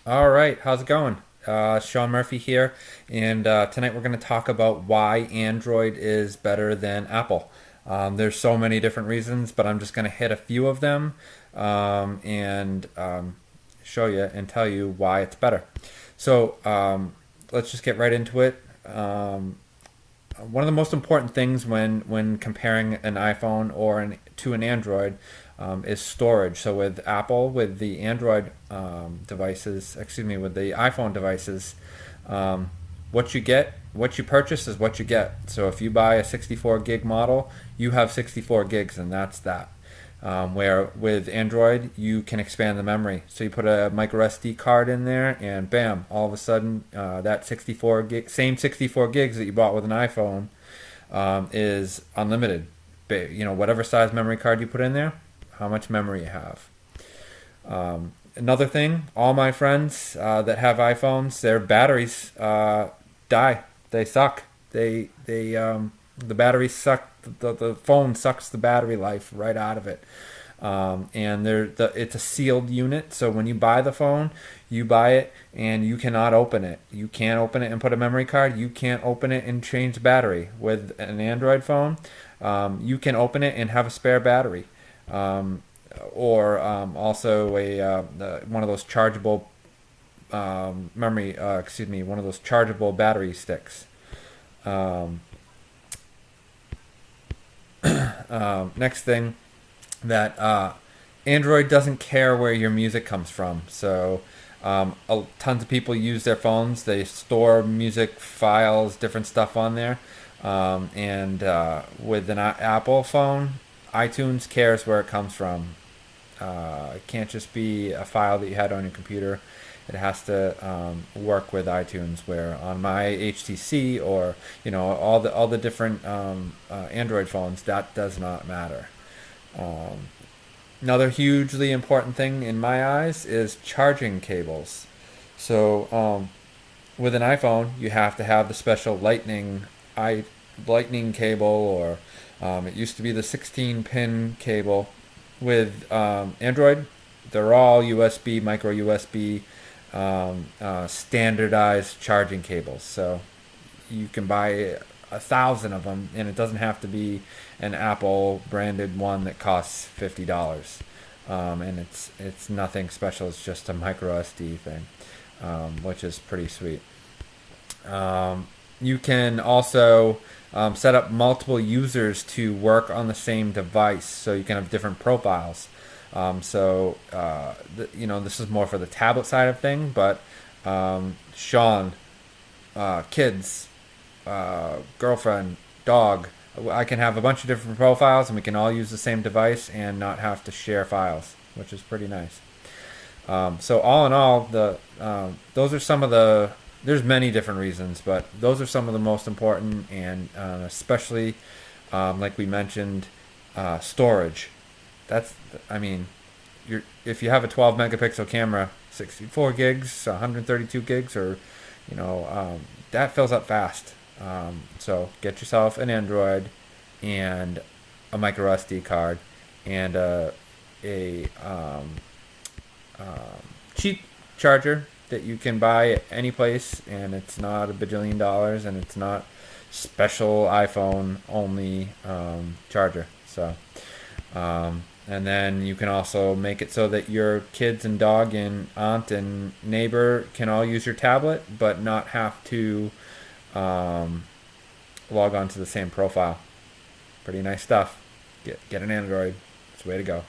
All right, how's it going? Sean Murphy here, and tonight we're going to talk about why Android is better than Apple. There's so many different reasons, but I'm just going to hit a few of them and show you and tell you why it's better. So let's just get right into it. One of the most important things when comparing an iPhone to an Android is storage. So with Apple, with the Android devices, excuse me, with the iPhone devices, what you get, what you purchase is what you get. So if you buy a 64 gig model, you have 64 gigs, and that's that. Where with Android, you can expand the memory. So you put a micro SD card in there, and bam, all of a sudden, that 64 gig, same 64 gigs that you bought with an iPhone, is unlimited. Whatever size memory card you put in there, how much memory you have. Another thing, all my friends that have iPhones, their batteries die. They suck. The batteries suck. The phone sucks the battery life right out of it. It's a sealed unit, so when you buy the phone, you buy it and you cannot open it. You can't open it and put a memory card. You can't open it and change the battery. With an Android phone, you can open it and have a spare battery, or also one of those chargeable one of those chargeable battery sticks. Um, Next thing that Android doesn't care where your music comes from. So tons of people use their phones. They store music files, different stuff on there. And with an Apple phone, iTunes cares where it comes from. It can't just be a file that you had on your computer. It has to work with iTunes. Where on my HTC or all the different Android phones, that does not matter. Um, Another hugely important thing in my eyes is charging cables. So with an iPhone, you have to have the special lightning cable, or it used to be the 16 pin cable. With Android, they're all USB, micro USB, standardized charging cables. So you can buy 1,000 of them, and it doesn't have to be an Apple branded one that costs $50. And it's nothing special. It's just a micro SD thing, which is pretty sweet. You can also set up multiple users to work on the same device, so you can have different profiles. This is more for the tablet side of thing, but Sean, kids, girlfriend, dog, I can have a bunch of different profiles, and we can all use the same device and not have to share files, which is pretty nice. So all in all, those are some of the. There's many different reasons, but those are some of the most important, and especially, like we mentioned, storage. That's, I mean, if you have a 12 megapixel camera, 64 gigs, 132 gigs, or that fills up fast. So get yourself an Android and a micro SD card and a cheap charger that you can buy at any place, and it's not a bajillion dollars, and it's not special iPhone only charger. And then you can also make it so that your kids and dog and aunt and neighbor can all use your tablet, but not have to um, log on to the same profile. Pretty nice stuff. Get an Android. It's the way to go.